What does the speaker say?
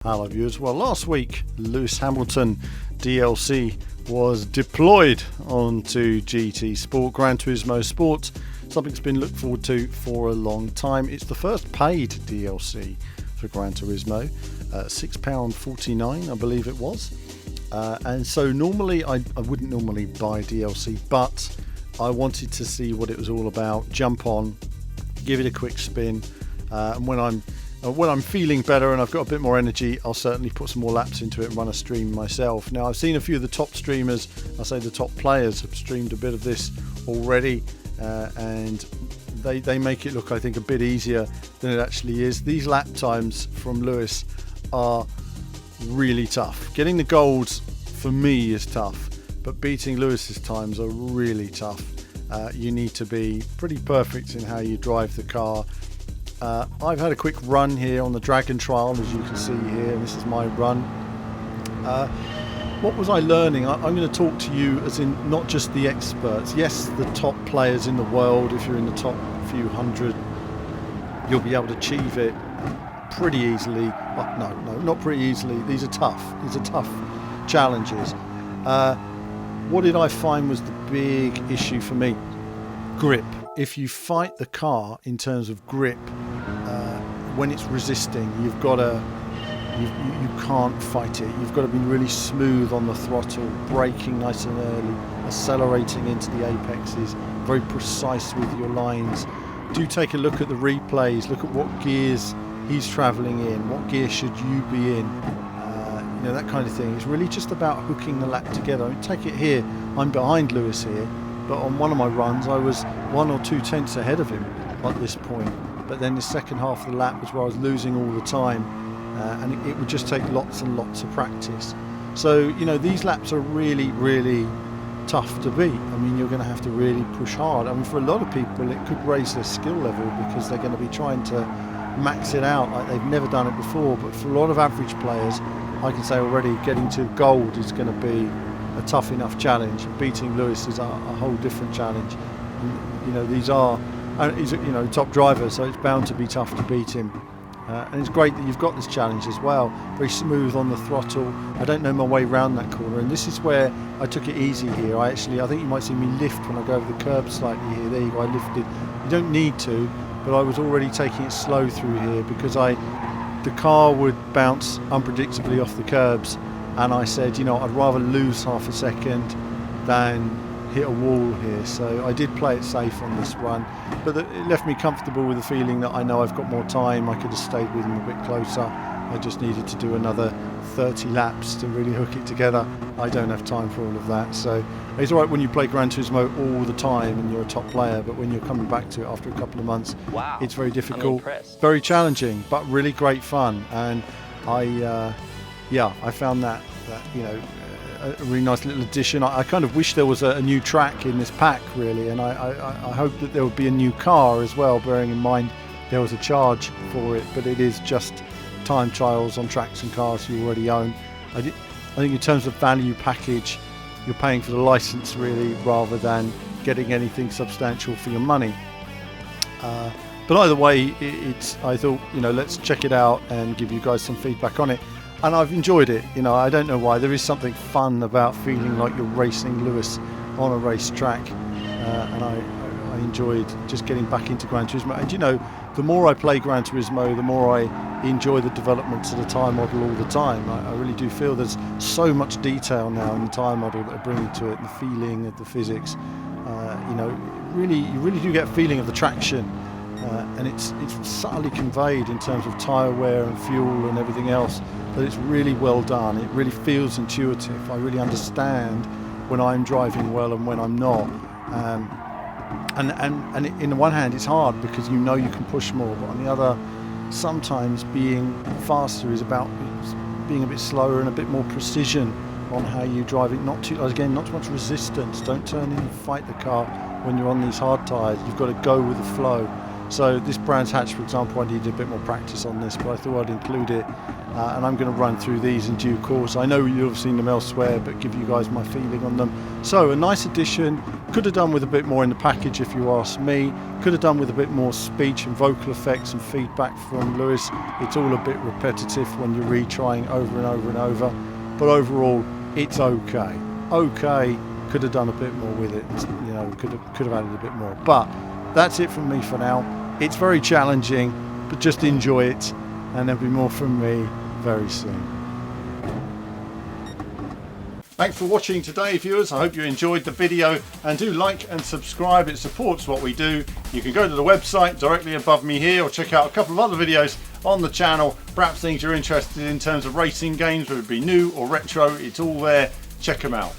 Hello viewers. Well, last week Lewis Hamilton DLC was deployed onto GT Sport, Gran Turismo Sport, something that's been looked forward to for a long time. It's the first paid DLC for Gran Turismo, £6.49 I believe it was, and so normally I wouldn't normally buy DLC, but I wanted to see what it was all about, jump on, give it a quick spin, and when I'm feeling better and I've got a bit more energy, I'll certainly put some more laps into it and run a stream myself. Now, I've seen a few of the top streamers, I say the top players, have streamed a bit of this already, and they make it look, I think, a bit easier than it actually is. These lap times from Lewis are really tough. Getting the golds for me is tough, but beating Lewis's times are really tough. You need to be pretty perfect in how you drive the car. I've had a quick run here on the Dragon Trial, as you can see here. This is my run. What was I learning? I'm going to talk to you as in not just the experts. Yes, the top players in the world. If you're in the top few hundred, you'll be able to achieve it pretty easily. Well, no, not pretty easily. These are tough. These are tough challenges. What did I find was the big issue for me? Grip. If you fight the car in terms of grip, when it's resisting, you can't fight it. You've got to be really smooth on the throttle, braking nice and early, accelerating into the apexes, very precise with your lines. Do take a look at the replays, look at what gears he's travelling in, what gear should you be in, that kind of thing. It's really just about hooking the lap together. I mean, take it here, I'm behind Lewis here, but on one of my runs I was 1 or 2 tenths ahead of him at this point. But then the second half of the lap was where I was losing all the time, and it would just take lots and lots of practice. So, these laps are really, really tough to beat. I mean, you're going to have to really push hard. I mean, for a lot of people, it could raise their skill level because they're going to be trying to max it out like they've never done it before. But for a lot of average players, I can say already getting to gold is going to be a tough enough challenge. Beating Lewis is a whole different challenge. And, these are... And he's a top driver, so it's bound to be tough to beat him. And it's great that you've got this challenge as well. Very smooth on the throttle. I don't know my way around that corner, and this is where I took it easy here. I think you might see me lift when I go over the curb slightly here. There you go, I lifted. You don't need to, but I was already taking it slow through here because the car would bounce unpredictably off the curbs, and I said, I'd rather lose half a second than hit a wall here. So I did play it safe on this run, but it left me comfortable with the feeling that I know I've got more time. I could have stayed with him a bit closer. I just needed to do another 30 laps to really hook it together. I don't have time for all of that. So it's all right when you play Gran Turismo all the time and you're a top player, but when you're coming back to it after a couple of months, wow, it's very difficult, very challenging, but really great fun. And I found that a really nice little addition. I kind of wish there was a new track in this pack, really, and I hope that there would be a new car as well, bearing in mind there was a charge for it, but it is just time trials on tracks and cars you already own. I think in terms of value package, you're paying for the license really rather than getting anything substantial for your money. But either way, I thought, let's check it out and give you guys some feedback on it. And I've enjoyed it. I don't know why. There is something fun about feeling like you're racing Lewis on a racetrack, and I enjoyed just getting back into Gran Turismo. And the more I play Gran Turismo, the more I enjoy the developments of the tyre model all the time. I really do feel there's so much detail now in the tyre model that are bringing to it, the feeling of the physics. You really do get a feeling of the traction. And it's subtly conveyed in terms of tyre wear and fuel and everything else, but it's really well done. It really feels intuitive. I really understand when I'm driving well and when I'm not. And in the one hand it's hard because you can push more, but on the other, sometimes being faster is about being a bit slower and a bit more precision on how you drive it. Not too much resistance. Don't turn in and fight the car when you're on these hard tyres. You've got to go with the flow. So this Brands Hatch, for example, I needed a bit more practice on this, but I thought I'd include it. And I'm going to run through these in due course. I know you've seen them elsewhere, but give you guys my feeling on them. So a nice addition. Could have done with a bit more in the package if you ask me. Could have done with a bit more speech and vocal effects and feedback from Lewis. It's all a bit repetitive when you're retrying over and over and over. But overall, it's okay. Okay, could have done a bit more with it. You know, could have added a bit more. But that's it from me for now. It's very challenging, but just enjoy it. And there'll be more from me very soon. Thanks for watching today, viewers. I hope you enjoyed the video, and do like and subscribe. It supports what we do. You can go to the website directly above me here, or check out a couple of other videos on the channel, perhaps things you're interested in terms of racing games, whether it be new or retro. It's all there. Check them out.